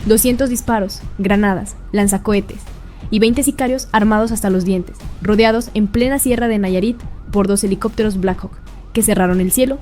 200 disparos, granadas, lanzacohetes y 20 sicarios armados hasta los dientes, rodeados en plena sierra de Nayarit por 2 helicópteros Black Hawk, que cerraron el cielo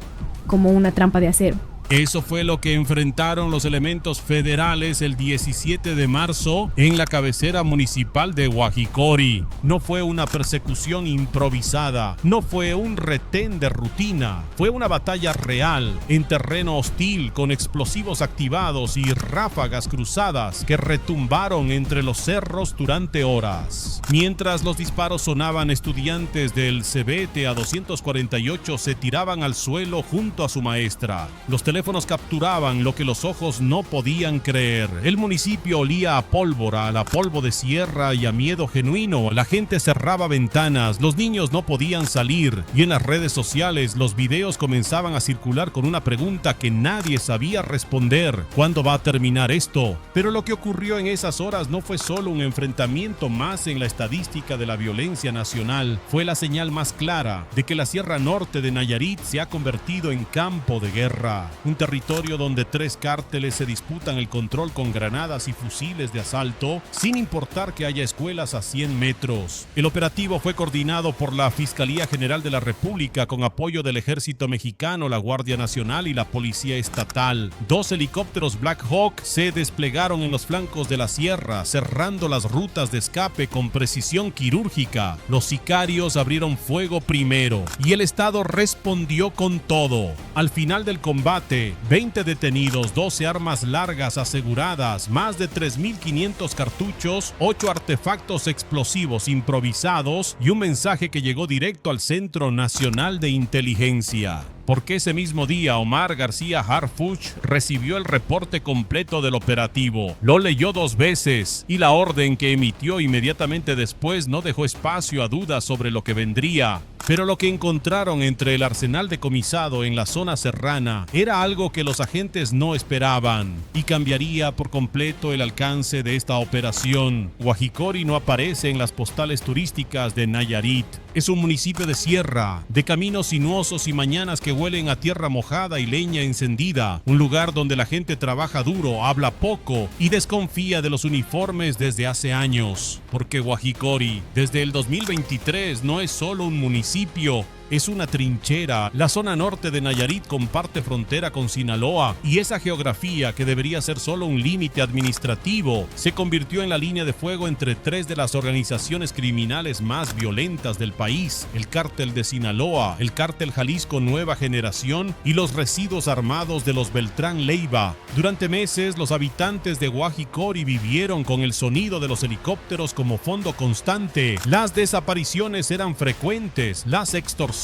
como una trampa de acero. Eso fue lo que enfrentaron los elementos federales el 17 de marzo en la cabecera municipal de Guajicori. No fue una persecución improvisada, no fue un retén de rutina, fue una batalla real en terreno hostil con explosivos activados y ráfagas cruzadas que retumbaron entre los cerros durante horas. Mientras los disparos sonaban, estudiantes del CBT a 248 se tiraban al suelo junto a su maestra. Los teléfonos capturaban lo que los ojos no podían creer. El municipio olía a pólvora, a polvo de sierra y a miedo genuino. La gente cerraba ventanas, los niños no podían salir y en las redes sociales los videos comenzaban a circular con una pregunta que nadie sabía responder: ¿cuándo va a terminar esto? Pero lo que ocurrió en esas horas no fue solo un enfrentamiento más en la estadística de la violencia nacional, fue la señal más clara de que la Sierra Norte de Nayarit se ha convertido en campo de guerra. Un territorio donde 3 cárteles se disputan el control con granadas y fusiles de asalto, sin importar que haya escuelas a 100 metros. El operativo fue coordinado por la Fiscalía General de la República con apoyo del Ejército Mexicano, la Guardia Nacional y la Policía Estatal. 2 helicópteros Black Hawk se desplegaron en los flancos de la sierra, cerrando las rutas de escape con precisión quirúrgica. Los sicarios abrieron fuego primero y el Estado respondió con todo. Al final del combate, 20 detenidos, 12 armas largas aseguradas, más de 3.500 cartuchos, 8 artefactos explosivos improvisados y un mensaje que llegó directo al Centro Nacional de Inteligencia. Porque ese mismo día Omar García Harfuch recibió el reporte completo del operativo. Lo leyó 2 veces y la orden que emitió inmediatamente después no dejó espacio a dudas sobre lo que vendría. Pero lo que encontraron entre el arsenal decomisado en la zona serrana era algo que los agentes no esperaban y cambiaría por completo el alcance de esta operación. Guajicori no aparece en las postales turísticas de Nayarit. Es un municipio de sierra, de caminos sinuosos y mañanas que huelen a tierra mojada y leña encendida. Un lugar donde la gente trabaja duro, habla poco y desconfía de los uniformes desde hace años. Porque Guajicori, desde el 2023, no es solo un municipio, es una trinchera. La zona norte de Nayarit comparte frontera con Sinaloa y esa geografía, que debería ser solo un límite administrativo, se convirtió en la línea de fuego entre 3 de las organizaciones criminales más violentas del país: el Cártel de Sinaloa, el Cártel Jalisco Nueva Generación y los residuos armados de los Beltrán Leiva. Durante meses, los habitantes de Guajicori vivieron con el sonido de los helicópteros como fondo constante. Las desapariciones eran frecuentes, las extorsiones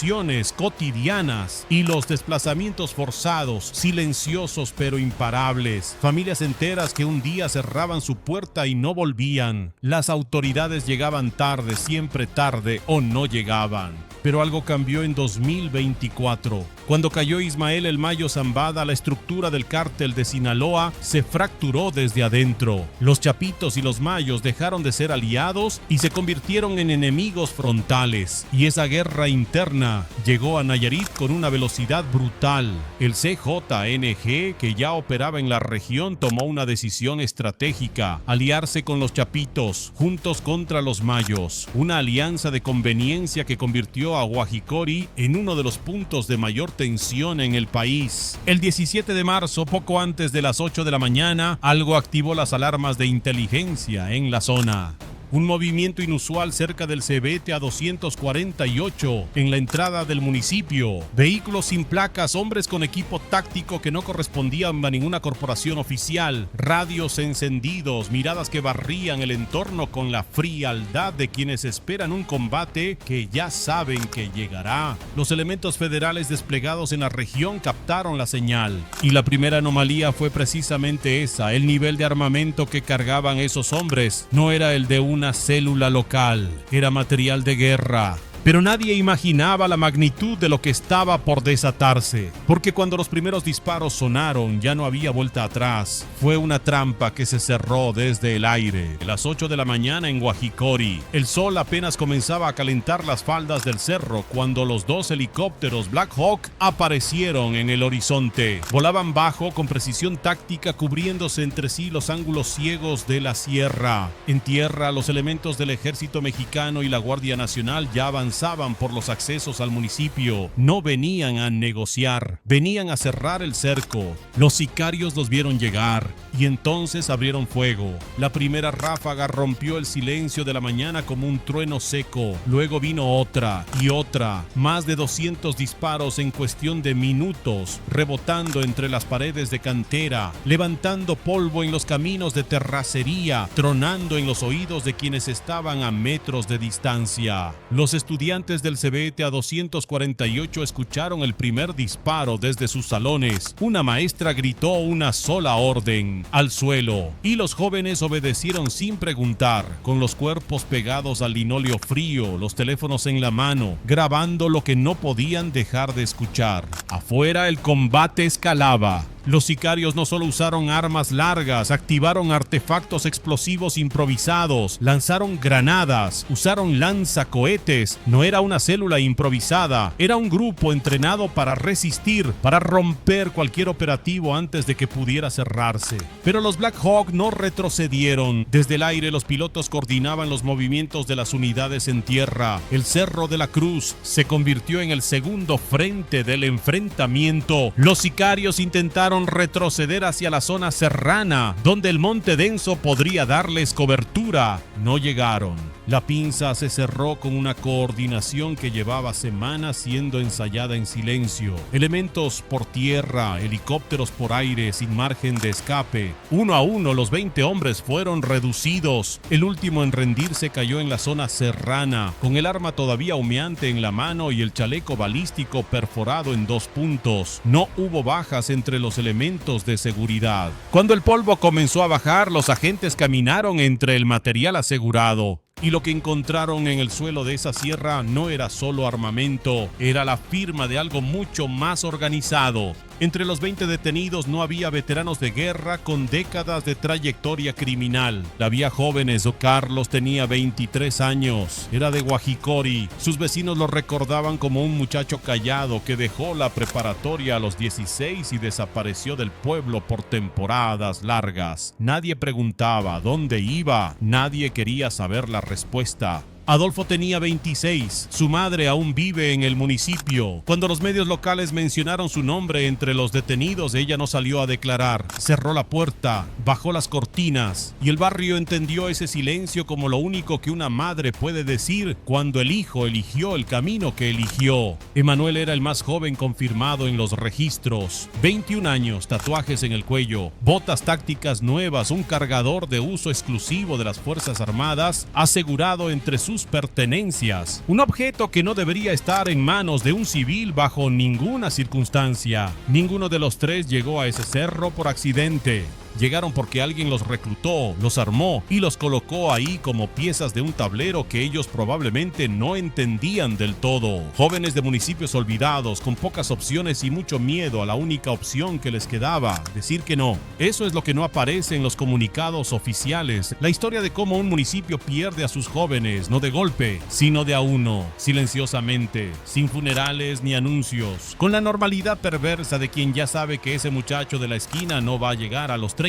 cotidianas y los desplazamientos forzados, silenciosos pero imparables. Familias enteras que un día cerraban su puerta y no volvían. Las autoridades llegaban tarde, siempre tarde, o no llegaban. Pero algo cambió en 2024. Cuando cayó Ismael El Mayo Zambada, la estructura del cártel de Sinaloa se fracturó desde adentro. Los Chapitos y los Mayos dejaron de ser aliados y se convirtieron en enemigos frontales. Y esa guerra interna llegó a Nayarit con una velocidad brutal. El CJNG, que ya operaba en la región, tomó una decisión estratégica: aliarse con los Chapitos, juntos contra los Mayos. Una alianza de conveniencia que convirtió a Guajicori en uno de los puntos de mayor tensión en el país. El 17 de marzo, poco antes de las 8 de la mañana, algo activó las alarmas de inteligencia en la zona. Un movimiento inusual cerca del CBT a 248 en la entrada del municipio. Vehículos sin placas, hombres con equipo táctico que no correspondían a ninguna corporación oficial, radios encendidos, miradas que barrían el entorno con la frialdad de quienes esperan un combate que ya saben que llegará. Los elementos federales desplegados en la región captaron la señal y la primera anomalía fue precisamente esa: el nivel de armamento que cargaban esos hombres no era el de una célula local, era material de guerra. Pero nadie imaginaba la magnitud de lo que estaba por desatarse, porque cuando los primeros disparos sonaron ya no había vuelta atrás. Fue una trampa que se cerró desde el aire. A las 8 de la mañana en Guajicori, el sol apenas comenzaba a calentar las faldas del cerro cuando los dos helicópteros Black Hawk aparecieron en el horizonte. Volaban bajo con precisión táctica, cubriéndose entre sí los ángulos ciegos de la sierra. En tierra, los elementos del ejército mexicano y la Guardia Nacional ya avanzaban por los accesos al municipio. No venían a negociar, venían a cerrar el cerco. Los sicarios los vieron llegar y entonces abrieron fuego. La primera ráfaga rompió el silencio de la mañana como un trueno seco. Luego vino otra y otra. Más de 200 disparos en cuestión de minutos, rebotando entre las paredes de cantera, levantando polvo en los caminos de terracería, tronando en los oídos de quienes estaban a metros de distancia. Los estudiantes del Cebete a 248 escucharon el primer disparo desde sus salones. Una maestra gritó una sola orden: al suelo. Y los jóvenes obedecieron sin preguntar, con los cuerpos pegados al linóleo frío, los teléfonos en la mano, grabando lo que no podían dejar de escuchar. Afuera el combate escalaba. Los sicarios no solo usaron armas largas, activaron artefactos explosivos improvisados, lanzaron granadas, usaron lanzacohetes. No era una célula improvisada, era un grupo entrenado para resistir, para romper cualquier operativo antes de que pudiera cerrarse. Pero los Black Hawk no retrocedieron. Desde el aire los pilotos coordinaban los movimientos de las unidades en tierra. El Cerro de la Cruz se convirtió en el segundo frente del enfrentamiento. Los sicarios intentaron retroceder hacia la zona serrana, donde el monte denso podría darles cobertura. No llegaron. La pinza se cerró con una coordinación que llevaba semanas siendo ensayada en silencio. Elementos por tierra, helicópteros por aire, sin margen de escape. Uno a uno, los 20 hombres fueron reducidos. El último en rendirse cayó en la zona serrana, con el arma todavía humeante en la mano y el chaleco balístico perforado en 2 puntos. No hubo bajas entre los elementos de seguridad. Cuando el polvo comenzó a bajar, los agentes caminaron entre el material asegurado. Y lo que encontraron en el suelo de esa sierra no era solo armamento, era la firma de algo mucho más organizado. Entre los 20 detenidos no había veteranos de guerra con décadas de trayectoria criminal. Había jóvenes. Carlos tenía 23 años, era de Guajicori. Sus vecinos lo recordaban como un muchacho callado que dejó la preparatoria a los 16 y desapareció del pueblo por temporadas largas. Nadie preguntaba dónde iba, nadie quería saber la respuesta. Adolfo tenía 26, su madre aún vive en el municipio. Cuando los medios locales mencionaron su nombre entre los detenidos, ella no salió a declarar. Cerró la puerta, bajó las cortinas y el barrio entendió ese silencio como lo único que una madre puede decir cuando el hijo eligió el camino que eligió. Emanuel era el más joven confirmado en los registros. 21 años, tatuajes en el cuello, botas tácticas nuevas, un cargador de uso exclusivo de las Fuerzas Armadas, asegurado entre sus pertenencias. Un objeto que no debería estar en manos de un civil bajo ninguna circunstancia. Ninguno de los tres llegó a ese cerro por accidente. Llegaron porque alguien los reclutó, los armó y los colocó ahí como piezas de un tablero que ellos probablemente no entendían del todo. Jóvenes de municipios olvidados, con pocas opciones y mucho miedo a la única opción que les quedaba, decir que no. Eso es lo que no aparece en los comunicados oficiales. La historia de cómo un municipio pierde a sus jóvenes, no de golpe, sino de a uno, silenciosamente, sin funerales ni anuncios, con la normalidad perversa de quien ya sabe que ese muchacho de la esquina no va a llegar a los 30.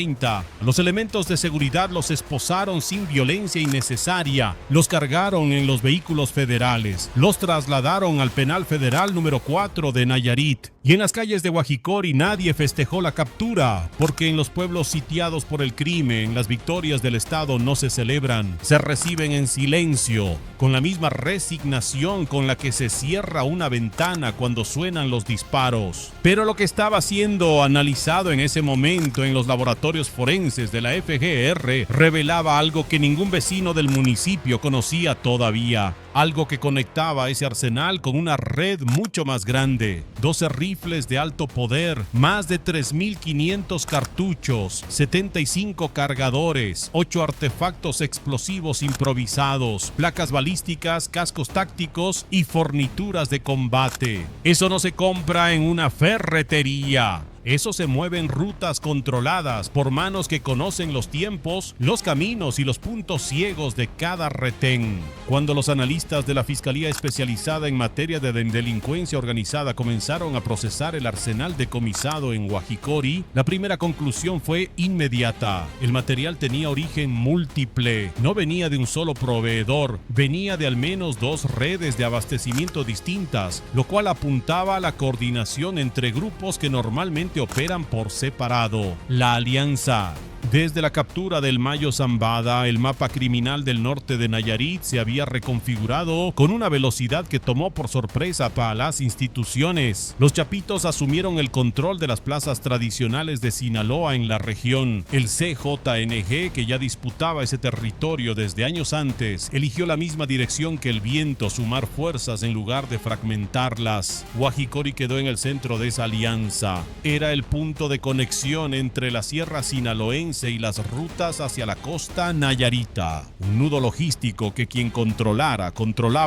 Los elementos de seguridad los esposaron sin violencia innecesaria, los cargaron en los vehículos federales, los trasladaron al penal federal número 4 de Nayarit. Y en las calles de Guajicori nadie festejó la captura, porque en los pueblos sitiados por el crimen, las victorias del Estado no se celebran, se reciben en silencio, con la misma resignación con la que se cierra una ventana cuando suenan los disparos. Pero lo que estaba siendo analizado en ese momento en los laboratorios laboratorios forenses de la FGR revelaba algo que ningún vecino del municipio conocía todavía. Algo que conectaba ese arsenal con una red mucho más grande. 12 rifles de alto poder, más de 3.500 cartuchos, 75 cargadores, 8 artefactos explosivos improvisados, placas balísticas, cascos tácticos y fornituras de combate. Eso no se compra en una ferretería. Eso se mueve en rutas controladas por manos que conocen los tiempos, los caminos y los puntos ciegos de cada retén. Cuando los analistas de la Fiscalía Especializada en materia de delincuencia organizada comenzaron a procesar el arsenal decomisado en Guajicori, la primera conclusión fue inmediata. El material tenía origen múltiple, no venía de un solo proveedor, venía de al menos 2 redes de abastecimiento distintas, lo cual apuntaba a la coordinación entre grupos que normalmente operan por separado. La alianza. Desde la captura del Mayo Zambada, el mapa criminal del norte de Nayarit se había reconfigurado con una velocidad que tomó por sorpresa a las instituciones. Los chapitos asumieron el control de las plazas tradicionales de Sinaloa en la región. El CJNG, que ya disputaba ese territorio desde años antes, eligió la misma dirección que el viento, sumar fuerzas en lugar de fragmentarlas. Guajicori quedó en el centro de esa alianza. Era el punto de conexión entre la sierra sinaloense y las rutas hacia la costa nayarita. Un nudo logístico que quien controlaba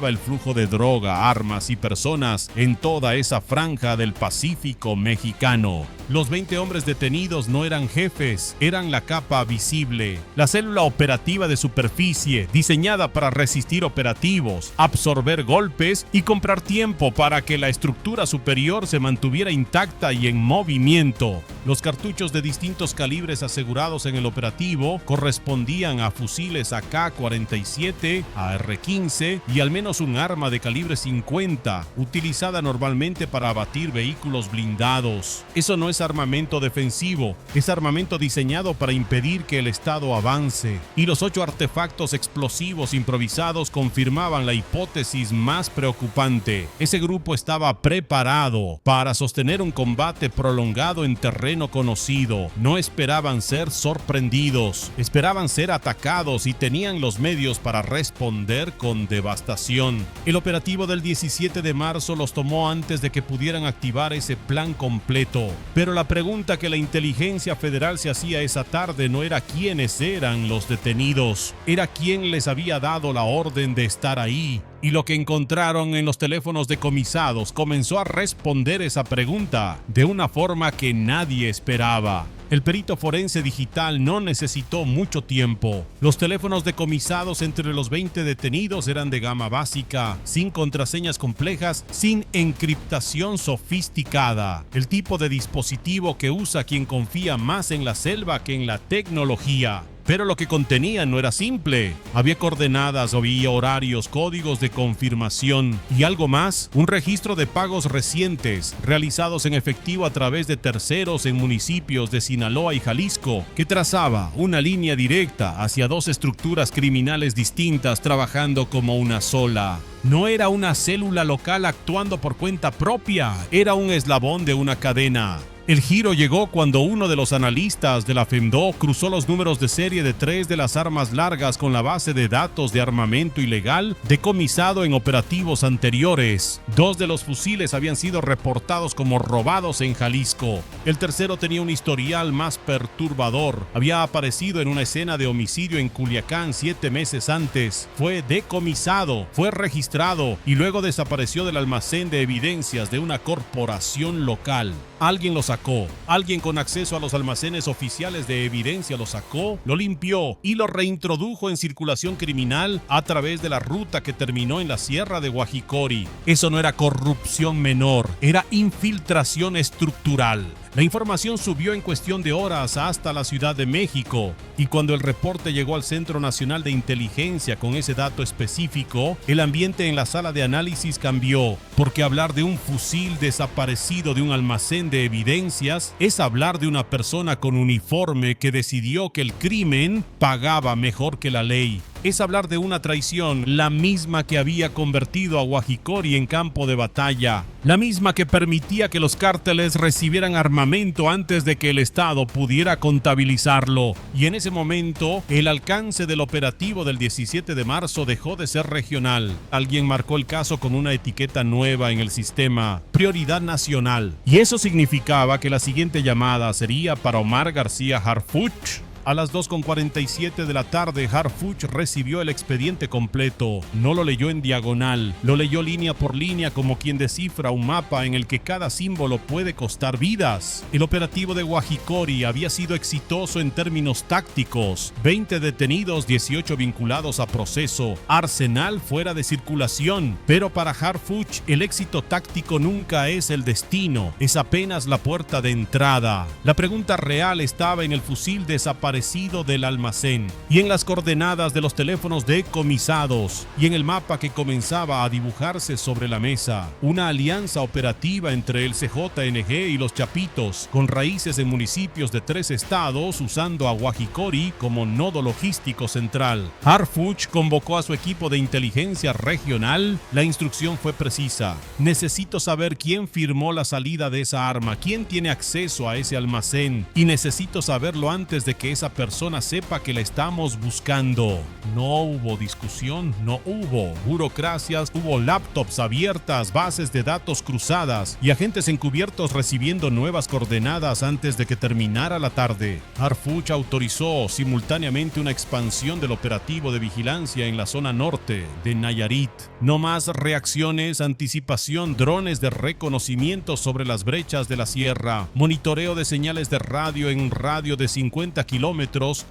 el flujo de droga, armas y personas en toda esa franja del Pacífico mexicano. Los 20 hombres detenidos no eran jefes, eran la capa visible, la célula operativa de superficie, diseñada para resistir operativos, absorber golpes y comprar tiempo para que la estructura superior se mantuviera intacta y en movimiento. Los cartuchos de distintos calibres asegurados en el operativo correspondían a fusiles AK-47, AR-15 y al menos un arma de calibre 50, utilizada normalmente para abatir vehículos blindados. Eso no es armamento defensivo, es armamento diseñado para impedir que el Estado avance. Y los 8 artefactos explosivos improvisados confirmaban la hipótesis más preocupante. Ese grupo estaba preparado para sostener un combate prolongado en terreno conocido. No esperaban ser sorprendidos, esperaban ser atacados y tenían los medios para responder con devastación. El operativo del 17 de marzo los tomó antes de que pudieran activar ese plan completo. Pero la pregunta que la inteligencia federal se hacía esa tarde no era quiénes eran los detenidos, era quién les había dado la orden de estar ahí. Y lo que encontraron en los teléfonos decomisados comenzó a responder esa pregunta de una forma que nadie esperaba. El perito forense digital no necesitó mucho tiempo. Los teléfonos decomisados entre los 20 detenidos eran de gama básica, sin contraseñas complejas, sin encriptación sofisticada. El tipo de dispositivo que usa quien confía más en la selva que en la tecnología. Pero lo que contenía no era simple. Había coordenadas, había horarios, códigos de confirmación y algo más, un registro de pagos recientes realizados en efectivo a través de terceros en municipios de Sinaloa y Jalisco, que trazaba una línea directa hacia 2 estructuras criminales distintas trabajando como una sola. No era una célula local actuando por cuenta propia, era un eslabón de una cadena. El giro llegó cuando uno de los analistas de la FEMDO cruzó los números de serie de 3 de las armas largas con la base de datos de armamento ilegal decomisado en operativos anteriores. 2 de los fusiles habían sido reportados como robados en Jalisco. El tercero tenía un historial más perturbador. Había aparecido en una escena de homicidio en Culiacán 7 meses antes. Fue decomisado, fue registrado y luego desapareció del almacén de evidencias de una corporación local. Alguien lo sacó, alguien con acceso a los almacenes oficiales de evidencia lo sacó, lo limpió y lo reintrodujo en circulación criminal a través de la ruta que terminó en la sierra de Guajicori. Eso no era corrupción menor, era infiltración estructural. La información subió en cuestión de horas hasta la Ciudad de México y cuando el reporte llegó al Centro Nacional de Inteligencia con ese dato específico, el ambiente en la sala de análisis cambió, porque hablar de un fusil desaparecido de un almacén de evidencias es hablar de una persona con uniforme que decidió que el crimen pagaba mejor que la ley. Es hablar de una traición, la misma que había convertido a Guajicori en campo de batalla, la misma que permitía que los cárteles recibieran armamento antes de que el Estado pudiera contabilizarlo. Y en ese momento, el alcance del operativo del 17 de marzo dejó de ser regional. Alguien marcó el caso con una etiqueta nueva en el sistema: prioridad nacional. Y eso significaba que la siguiente llamada sería para Omar García Harfuch. A las 2:47 de la tarde, Harfuch recibió el expediente completo. No lo leyó en diagonal, lo leyó línea por línea como quien descifra un mapa en el que cada símbolo puede costar vidas. El operativo de Guajicori había sido exitoso en términos tácticos: 20 detenidos, 18 vinculados a proceso, arsenal fuera de circulación. Pero para Harfuch, el éxito táctico nunca es el destino, es apenas la puerta de entrada. La pregunta real estaba en el fusil desaparecido del almacén, y en las coordenadas de los teléfonos decomisados, y en el mapa que comenzaba a dibujarse sobre la mesa. Una alianza operativa entre el CJNG y los Chapitos, con raíces en municipios de 3 estados, usando a Guajicori como nodo logístico central. Harfuch convocó a su equipo de inteligencia regional. La instrucción fue precisa: necesito saber quién firmó la salida de esa arma, quién tiene acceso a ese almacén, y necesito saberlo antes de que esa persona sepa que la estamos buscando. No hubo discusión, no hubo burocracias, hubo laptops abiertas, bases de datos cruzadas y agentes encubiertos recibiendo nuevas coordenadas antes de que terminara la tarde. Harfuch autorizó simultáneamente una expansión del operativo de vigilancia en la zona norte de Nayarit. No más reacciones, anticipación, drones de reconocimiento sobre las brechas de la sierra, monitoreo de señales de radio en un radio de 50 kilómetros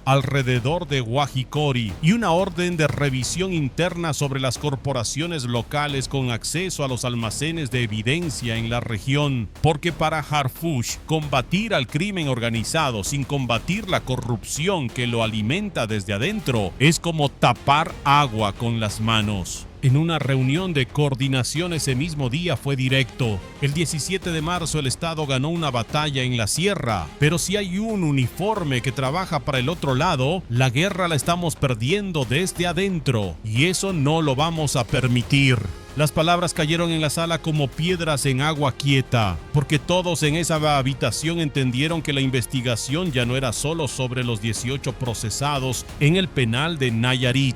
alrededor de Guajicori y una orden de revisión interna sobre las corporaciones locales con acceso a los almacenes de evidencia en la región, porque para Harfuch, combatir al crimen organizado sin combatir la corrupción que lo alimenta desde adentro es como tapar agua con las manos. En una reunión de coordinación ese mismo día fue directo: el 17 de marzo el Estado ganó una batalla en la sierra, pero si hay un uniforme que trabaja para el otro lado, la guerra la estamos perdiendo desde adentro, y eso no lo vamos a permitir. Las palabras cayeron en la sala como piedras en agua quieta, porque todos en esa habitación entendieron que la investigación ya no era solo sobre los 18 procesados en el penal de Nayarit.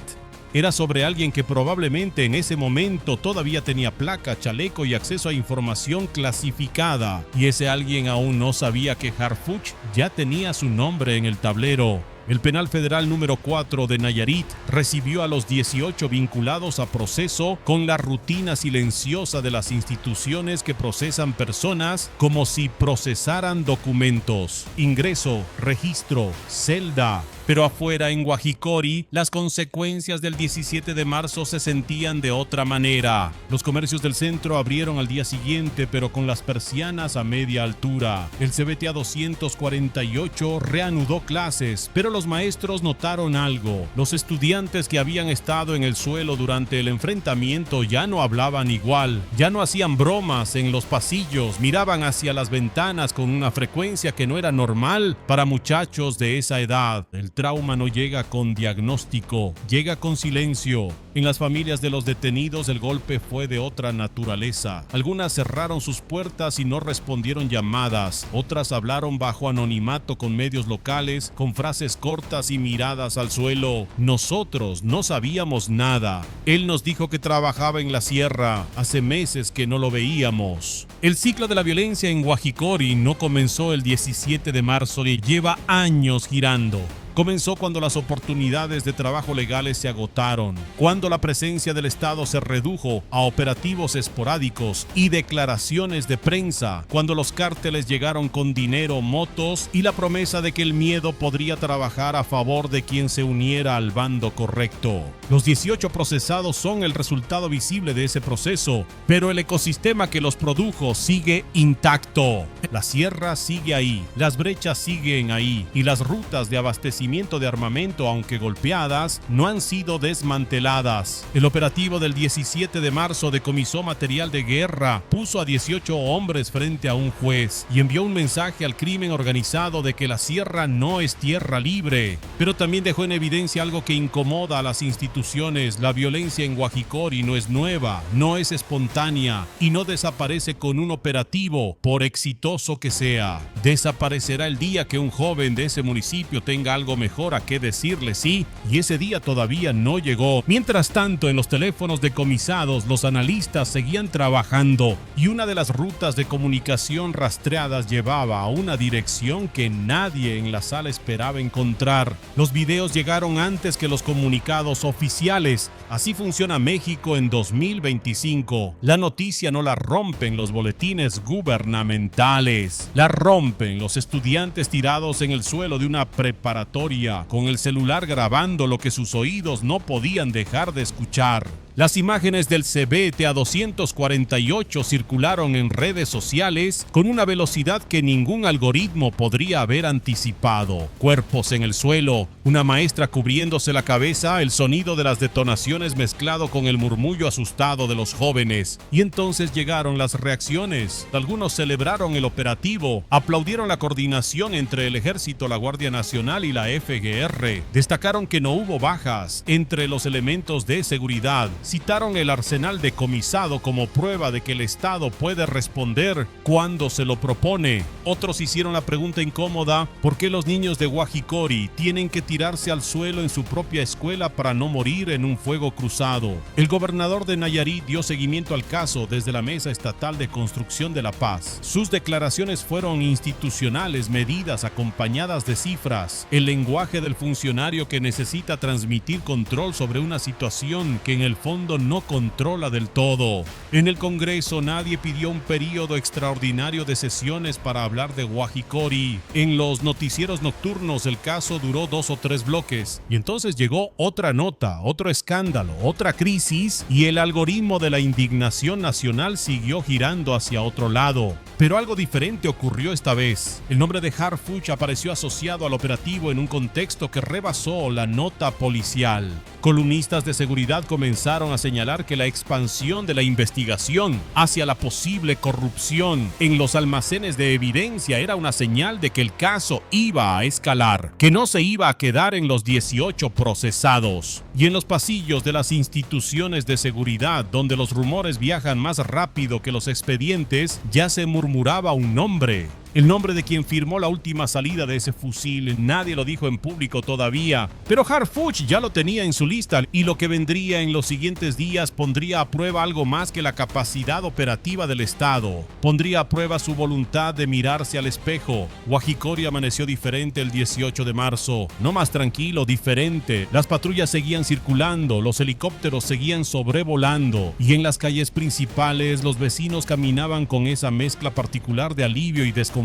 Era sobre alguien que probablemente en ese momento todavía tenía placa, chaleco y acceso a información clasificada. Y ese alguien aún no sabía que Harfuch ya tenía su nombre en el tablero. El penal federal número 4 de Nayarit recibió a los 18 vinculados a proceso con la rutina silenciosa de las instituciones que procesan personas como si procesaran documentos: ingreso, registro, celda. Pero afuera en Guajicori, las consecuencias del 17 de marzo se sentían de otra manera. Los comercios del centro abrieron al día siguiente, pero con las persianas a media altura. El CBTA 248 reanudó clases, pero los maestros notaron algo. Los estudiantes que habían estado en el suelo durante el enfrentamiento ya no hablaban igual, ya no hacían bromas en los pasillos, miraban hacia las ventanas con una frecuencia que no era normal para muchachos de esa edad. El trauma no llega con diagnóstico, llega con silencio. En las familias de los detenidos el golpe fue de otra naturaleza. Algunas cerraron sus puertas y no respondieron llamadas. Otras hablaron bajo anonimato con medios locales, con frases cortas y miradas al suelo. Nosotros no sabíamos nada. Él nos dijo que trabajaba en la sierra. Hace meses que no lo veíamos. El ciclo de la violencia en Guajicori no comenzó el 17 de marzo y lleva años girando. Comenzó cuando las oportunidades de trabajo legales se agotaron, cuando la presencia del Estado se redujo a operativos esporádicos y declaraciones de prensa, cuando los cárteles llegaron con dinero, motos y la promesa de que el miedo podría trabajar a favor de quien se uniera al bando correcto. Los 18 procesados son el resultado visible de ese proceso, pero el ecosistema que los produjo sigue intacto. La sierra sigue ahí, las brechas siguen ahí y las rutas de abastecimiento abastecimiento de armamento, aunque golpeadas, no han sido desmanteladas. El operativo del 17 de marzo decomisó material de guerra, puso a 18 hombres frente a un juez y envió un mensaje al crimen organizado de que la sierra no es tierra libre. Pero también dejó en evidencia algo que incomoda a las instituciones. La violencia en Guajicori no es nueva, no es espontánea y no desaparece con un operativo, por exitoso que sea. Desaparecerá el día que un joven de ese municipio tenga algo mejor a qué decirle, sí, y ese día todavía no llegó. Mientras tanto, en los teléfonos decomisados, los analistas seguían trabajando y una de las rutas de comunicación rastreadas llevaba a una dirección que nadie en la sala esperaba encontrar. Los videos llegaron antes que los comunicados oficiales. Así funciona México en 2025. La noticia no la rompen los boletines gubernamentales, la rompen los estudiantes tirados en el suelo de una preparatoria con el celular grabando lo que sus oídos no podían dejar de escuchar. Las imágenes del CBTA 248 circularon en redes sociales con una velocidad que ningún algoritmo podría haber anticipado. Cuerpos en el suelo, una maestra cubriéndose la cabeza, el sonido de las detonaciones mezclado con el murmullo asustado de los jóvenes. Y entonces llegaron las reacciones. Algunos celebraron el operativo, aplaudieron la coordinación entre el Ejército, la Guardia Nacional y la FGR. Destacaron que no hubo bajas entre los elementos de seguridad. Citaron el arsenal decomisado como prueba de que el Estado puede responder cuando se lo propone. Otros hicieron la pregunta incómoda: ¿por qué los niños de Guajicori tienen que tirarse al suelo en su propia escuela para no morir en un fuego cruzado? El gobernador de Nayarit dio seguimiento al caso desde la Mesa Estatal de Construcción de la Paz. Sus declaraciones fueron institucionales, medidas, acompañadas de cifras. El lenguaje del funcionario que necesita transmitir control sobre una situación que en el fondo no controla del todo. En el Congreso nadie pidió un periodo extraordinario de sesiones para hablar de Guajicori. En los noticieros nocturnos el caso duró 2 o 3 bloques y entonces llegó otra nota, otro escándalo, otra crisis y el algoritmo de la indignación nacional siguió girando hacia otro lado. Pero algo diferente ocurrió esta vez. El nombre de Harfuch apareció asociado al operativo en un contexto que rebasó la nota policial. Columnistas de seguridad comenzaron a señalar que la expansión de la investigación hacia la posible corrupción en los almacenes de evidencia era una señal de que el caso iba a escalar, que no se iba a quedar en los 18 procesados. Y en los pasillos de las instituciones de seguridad, donde los rumores viajan más rápido que los expedientes, ya se murmuraba un nombre. El nombre de quien firmó la última salida de ese fusil. Nadie lo dijo en público todavía, pero Harfuch ya lo tenía en su lista y lo que vendría en los siguientes días pondría a prueba algo más que la capacidad operativa del Estado. Pondría a prueba su voluntad de mirarse al espejo. Guajicori amaneció diferente el 18 de marzo. No más tranquilo, diferente. Las patrullas seguían circulando, los helicópteros seguían sobrevolando y en las calles principales los vecinos caminaban con esa mezcla particular de alivio y desconfianza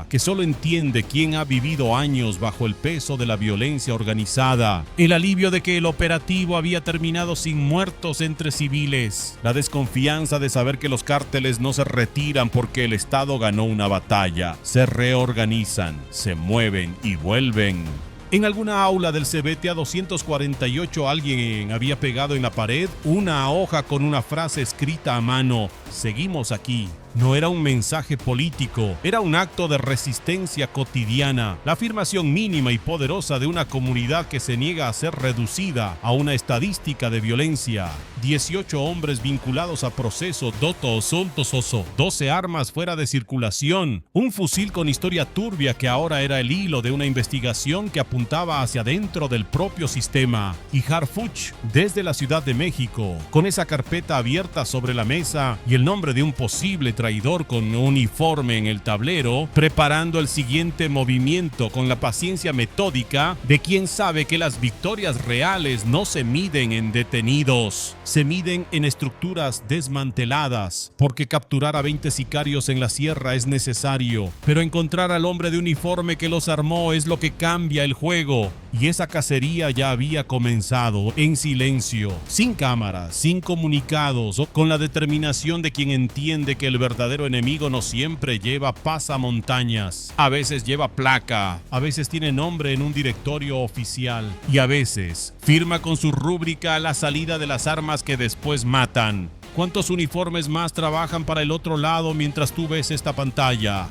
que solo entiende quien ha vivido años bajo el peso de la violencia organizada. El alivio de que el operativo había terminado sin muertos entre civiles. La desconfianza de saber que los cárteles no se retiran porque el Estado ganó una batalla. Se reorganizan, se mueven y vuelven. En alguna aula del CBTA 248 alguien había pegado en la pared una hoja con una frase escrita a mano: "Seguimos aquí". No era un mensaje político, era un acto de resistencia cotidiana, la afirmación mínima y poderosa de una comunidad que se niega a ser reducida a una estadística de violencia. 18 hombres vinculados a proceso, 12 armas fuera de circulación, un fusil con historia turbia que ahora era el hilo de una investigación que apuntaba hacia dentro del propio sistema. Y Harfuch, desde la Ciudad de México, con esa carpeta abierta sobre la mesa y el nombre de un posible traidor con uniforme en el tablero, preparando el siguiente movimiento con la paciencia metódica de quien sabe que las victorias reales no se miden en detenidos, se miden en estructuras desmanteladas, porque capturar a 20 sicarios en la sierra es necesario, pero encontrar al hombre de uniforme que los armó es lo que cambia el juego. y esa cacería ya había comenzado en silencio, sin cámaras, sin comunicados, con la determinación de quien entiende que el verdadero enemigo no siempre lleva pasamontañas. A veces lleva placa, a veces tiene nombre en un directorio oficial y a veces firma con su rúbrica la salida de las armas que después matan. ¿Cuántos uniformes más trabajan para el otro lado mientras tú ves esta pantalla?